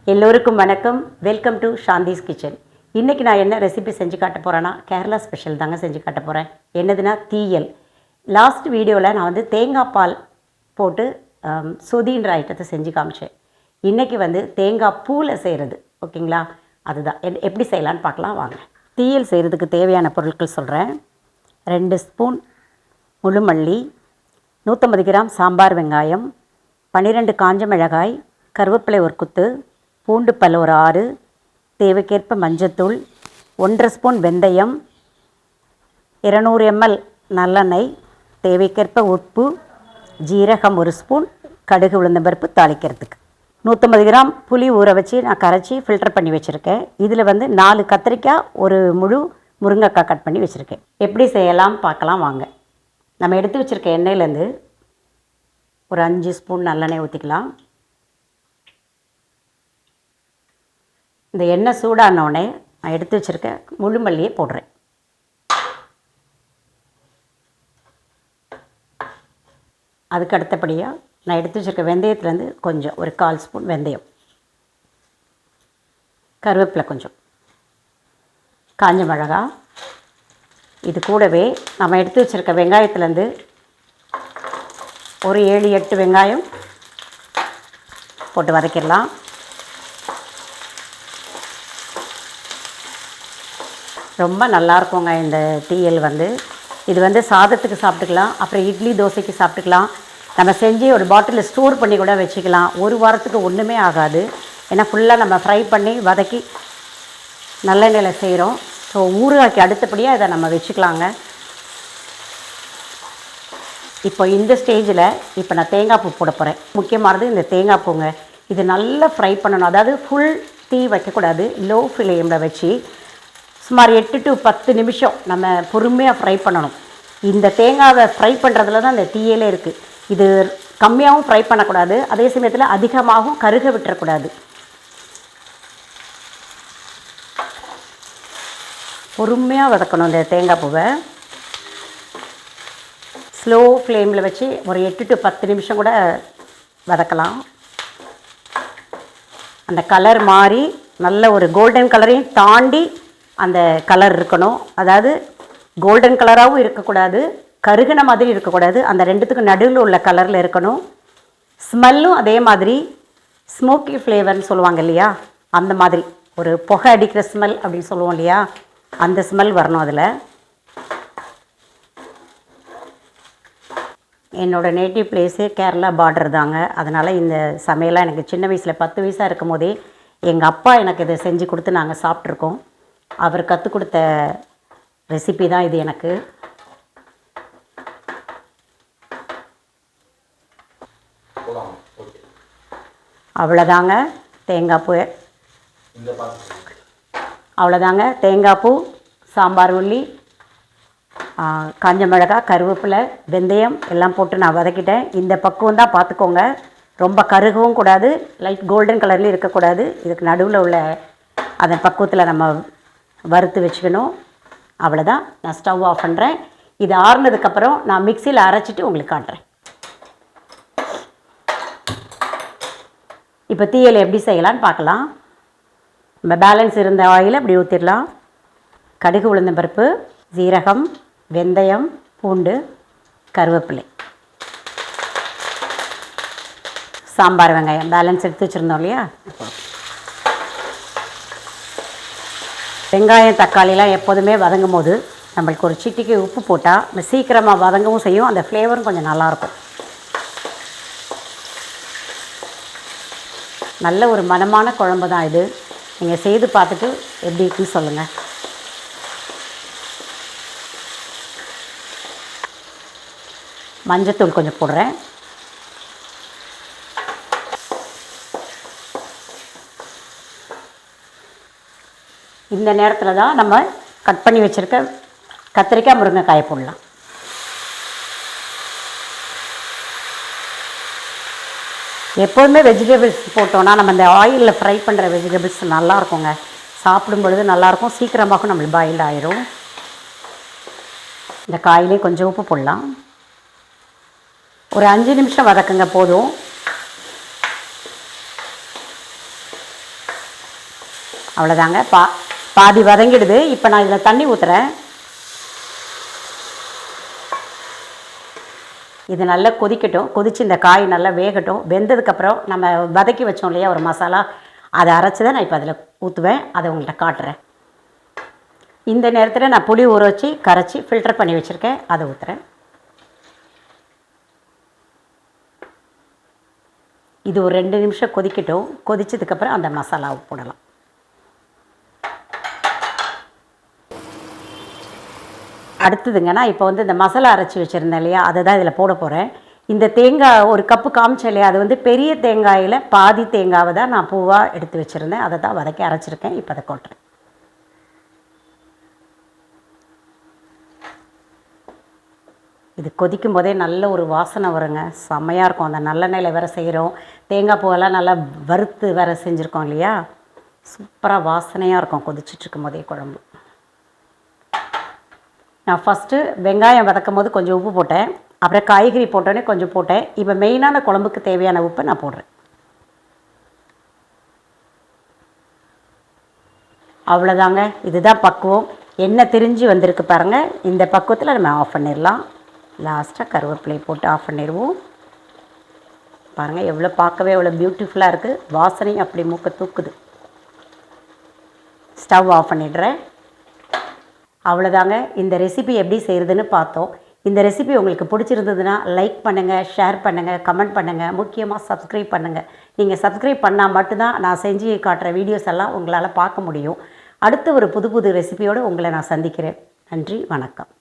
எல்லோருக்கும் வணக்கம். Welcome to Shanthi's kitchen. இன்றைக்கி நான் என்ன ரெசிபி செஞ்சு காட்ட போகிறேன்னா கேரளா ஸ்பெஷல் தாங்க செஞ்சு காட்ட போகிறேன். என்னதுன்னா தீயல். லாஸ்ட் வீடியோவில் நான் வந்து தேங்காய் பால் போட்டு சொதின்ற ஐட்டத்தை செஞ்சு காமிச்சேன். இன்றைக்கி வந்து தேங்காய் பூவில் செய்கிறது. ஓகேங்களா? அதுதான் எப்படி செய்யலான்னு பார்க்கலாம் வாங்க. தீயல் செய்கிறதுக்கு தேவையான பொருட்கள் சொல்கிறேன். 2 ஸ்பூன் முழு மல்லி, 150 கிராம் சாம்பார் வெங்காயம், 12 காஞ்ச மிளகாய், கருவேப்பிலை ஒரு குத்து, பூண்டு பல் ஒரு 6, தேவைக்கேற்ப மஞ்சத்தூள், 1 ஸ்பூன் வெந்தயம், 200 ml நல்லெண்ணெய், தேவைக்கேற்ப உப்பு, ஜீரகம் 1 ஸ்பூன், கடுகு உளுந்தம்பருப்பு தாளிக்கிறதுக்கு. 150 கிராம் புளி ஊற வச்சு நான் கரைச்சி ஃபில்டர் பண்ணி வச்சுருக்கேன். இதில் வந்து 4 கத்திரிக்காய், ஒரு முழு முருங்கைக்காய் கட் பண்ணி வச்சுருக்கேன். எப்படி செய்யலாம் பார்க்கலாம் வாங்க. நம்ம எடுத்து வச்சுருக்க எண்ணெயிலேருந்து ஒரு 5 ஸ்பூன் நல்லெண்ணெய் ஊற்றிக்கலாம். இந்த எண்ணெய் சூடானோடனே நான் எடுத்து வச்சுருக்க முழு மல்லியை போடுறேன். அதுக்கு அடுத்தபடியாக நான் எடுத்து வச்சுருக்க வெந்தயத்துலேருந்து கொஞ்சம் ஒரு 1/4 ஸ்பூன் வெந்தயம், கருவேப்பிலை கொஞ்சம், காஞ்ச மிளகா, இது கூடவே நம்ம எடுத்து வச்சுருக்க வெங்காயத்துலேருந்து ஒரு 7-8 வெங்காயம் போட்டு வதக்கிடலாம். ரொம்ப நல்லாயிருக்குங்க இந்த தீயல் வந்து. இது வந்து சாதத்துக்கு சாப்பிட்டுக்கலாம், அப்புறம் இட்லி தோசைக்கு சாப்பிட்டுக்கலாம். நம்ம செஞ்சு ஒரு பாட்டிலில் ஸ்டோர் பண்ணி கூட வச்சுக்கலாம். ஒரு வாரத்துக்கு ஒன்றுமே ஆகாது. ஏன்னா ஃபுல்லாக நம்ம ஃப்ரை பண்ணி வதக்கி நல்லெண்ணெயில் செய்கிறோம். ஸோ ஊறுகாய்க்கு அடுத்தபடியாக இதை நம்ம வச்சுக்கலாங்க. இப்போ இந்த ஸ்டேஜில் இப்போ நான் தேங்காய் பூ போட போகிறேன். முக்கியமானது இந்த தேங்காய் பூங்க. இது நல்லா ஃப்ரை பண்ணணும். அதாவது ஃபுல் தீ வைக்கக்கூடாது, லோ ஃப்ளேமில் வச்சு சுமார் 8 to 10 நிமிஷம் நம்ம பொறுமையாக ஃப்ரை பண்ணணும். இந்த தேங்காவை ஃப்ரை பண்ணுறதுல தான் இந்த தீயலே இருக்குது. இது கம்மியாகவும் ஃப்ரை பண்ணக்கூடாது, அதே சமயத்தில் அதிகமாகவும் கருக விட்டுறக்கூடாது. பொறுமையாக வதக்கணும் இந்த தேங்காய் பூவை. ஸ்லோ ஃப்ளேமில் வச்சு ஒரு 8 to 10 நிமிஷம் கூட வதக்கலாம். அந்த கலர் மாறி நல்ல ஒரு கோல்டன் கலரையும் தாண்டி அந்த கலர் இருக்கணும். அதாவது கோல்டன் கலராகவும் இருக்கக்கூடாது, கருகின மாதிரி இருக்கக்கூடாது. அந்த ரெண்டுத்துக்கும் நடுவில் உள்ள கலரில் இருக்கணும். ஸ்மெல்லும் அதே மாதிரி ஸ்மோக்கி ஃப்ளேவர்னு சொல்லுவாங்க இல்லையா, அந்த மாதிரி ஒரு புகை அடிக்கிற ஸ்மெல் அப்படின்னு சொல்லுவோம் இல்லையா, அந்த ஸ்மெல் வரணும் அதில். என்னோடய நேட்டிவ் பிளேஸு கேரளா பார்டர் தாங்க. அதனால் இந்த சமையலாம் எனக்கு சின்ன வயசில் 10 வயசாக இருக்கும் போதே எங்கள் அப்பா எனக்கு இதை செஞ்சு கொடுத்து நாங்கள் சாப்பிட்ருக்கோம். அவர் கற்றுக் கொடுத்த ரெசிபி தான் இது எனக்கு. அவ்வளோதாங்க தேங்காய் பூ. அவ்வளோதாங்க தேங்காய் பூ, சாம்பார் உள்ளி, காஞ்ச மிளகாய், கருவேப்பிலை, வெந்தயம் எல்லாம் போட்டு நான் வதக்கிட்டேன். இந்த பக்குவம் தான் பார்த்துக்கோங்க. ரொம்ப கருகவும் கூடாது, லைட் கோல்டன் கலர்லேயும் இருக்கக்கூடாது. இதுக்கு நடுவில் உள்ள அதன் பக்குவத்தில் நம்ம வறுத்து வச்சுக்கணும். அவ்வளோதான். நான் ஸ்டவ் ஆஃப் பண்ணுறேன். இது ஆறுனதுக்கப்புறம் நான் மிக்சியில் அரைச்சிட்டு உங்களுக்கு காட்டுறேன். இப்போ தீயல் எப்படி செய்யலான்னு பார்க்கலாம். நம்ம பேலன்ஸ் இருந்த ஆயில் அப்படி ஊற்றிடலாம். கடுகு உளுந்தம்பருப்பு, ஜீரகம், வெந்தயம், பூண்டு, கருவேப்பிலை, சாம்பார் வெங்காயம் பேலன்ஸ் எடுத்து வச்சுருந்தோம் இல்லையா. வெங்காயம் தக்காளிலாம் எப்போதுமே வதங்கும் போது நம்மளுக்கு ஒரு சிட்டிக்கு உப்பு போட்டால் நம்ம சீக்கிரமாக வதங்கவும் செய்யும், அந்த ஃப்ளேவரும் கொஞ்சம் நல்லாயிருக்கும். நல்ல ஒரு மணமான குழம்பு தான் இது. நீங்கள் செய்து பார்த்துட்டு எப்படி இருக்குன்னு சொல்லுங்கள். மஞ்சத்தூள் கொஞ்சம் போடுறேன். இந்த நேரத்தில் தான் நம்ம கட் பண்ணி வச்சுருக்க கத்திரிக்காய், முருங்கைக்காயை போடலாம். எப்போதுமே வெஜிடபிள்ஸ் போட்டோன்னா நம்ம இந்த ஆயிலில் ஃப்ரை பண்ணுற வெஜிடபிள்ஸ் நல்லாயிருக்குங்க. சாப்பிடும் பொழுது நல்லாயிருக்கும், சீக்கிரமாகவும் நம்மளுக்கு பாயில் ஆயிரும். இந்த காயிலே கொஞ்சம் உப்பு போடலாம். ஒரு 5 நிமிஷம் வதக்குங்க போதும். அவ்வளோதாங்க. பாதி வதங்கிடுது. இப்போ நான் இதில் தண்ணி ஊற்றுறேன். இது நல்லா கொதிக்கட்டும். கொதித்து இந்த காய் நல்லா வேகட்டும். வெந்ததுக்கப்புறம் நம்ம வதக்கி வச்சோம் இல்லையா ஒரு மசாலா, அதை அரைச்சி தான் நான் இப்போ அதில் ஊற்றுவேன். அதை உங்கள்கிட்ட காட்டுறேன். இந்த நேரத்தில் நான் புளி ஊற வச்சு கரைச்சி ஃபில்டர் பண்ணி வச்சுருக்கேன். அதை ஊற்றுறேன். இது ஒரு 2 நிமிஷம் கொதிக்கட்டும். கொதிச்சதுக்கப்புறம் அந்த மசாலாவை போடலாம். அடுத்ததுங்க, நான் இப்போ வந்து இந்த மசாலா அரைச்சி வச்சுருந்தேன் இல்லையா, அதை தான் இதில் போட போகிறேன். இந்த தேங்காய் ஒரு கப்பு காமிச்சேன் இல்லையா, அது வந்து பெரிய தேங்காயில் பாதி தேங்காவை தான் நான் பூவாக எடுத்து வச்சுருந்தேன். அதை தான் வதக்கி அரைச்சிருக்கேன். இப்போ அதை கொட்டுறேன். இது கொதிக்கும் போதே நல்ல ஒரு வாசனை வருங்க. செம்மையாக இருக்கும். அந்த நல்லெண்ணெயில் வேறு செய்கிறோம். தேங்காய் பூவெல்லாம் நல்லா வறுத்து வேறு செஞ்சுருக்கோம் இல்லையா, சூப்பராக வாசனையாக இருக்கும் கொதிச்சிட்ருக்கும் போதே குழம்பு. நான் ஃபஸ்ட்டு வெங்காயம் வதக்கும் போது கொஞ்சம் உப்பு போட்டேன். அப்புறம் காய்கறி போட்டோன்னே கொஞ்சம் போட்டேன். இப்போ மெயினான குழம்புக்கு தேவையான உப்பை நான் போடுறேன். அவ்வளோதாங்க. இதுதான் பக்குவம். எண்ணெய் திரிஞ்சு வந்திருக்கு பாருங்கள். இந்த பக்குவத்தில் நம்ம ஆஃப் பண்ணிடலாம். லாஸ்ட்டாக கருவேப்பிலை போட்டு ஆஃப் பண்ணிடுவோம். பாருங்கள் எவ்வளோ பார்க்கவே எவ்வளோ பியூட்டிஃபுல்லாக இருக்குது. வாசனை அப்படி மூக்க தூக்குது. ஸ்டவ் ஆஃப் பண்ணிடுறேன். அவ்வளோதாங்க. இந்த ரெசிபி எப்படி செய்கிறதுன்னு பார்த்தோம். இந்த ரெசிபி உங்களுக்கு பிடிச்சிருந்ததுன்னா லைக் பண்ணுங்கள், ஷேர் பண்ணுங்கள், கமெண்ட் பண்ணுங்கள், முக்கியமாக சப்ஸ்கிரைப் பண்ணுங்கள். நீங்கள் சப்ஸ்கிரைப் பண்ணால் மட்டும்தான் நான் செஞ்சு காட்டுற வீடியோஸ் எல்லாம் உங்களால் பார்க்க முடியும். அடுத்து ஒரு புது புது ரெசிபியோடு உங்களை நான் சந்திக்கிறேன். நன்றி, வணக்கம்.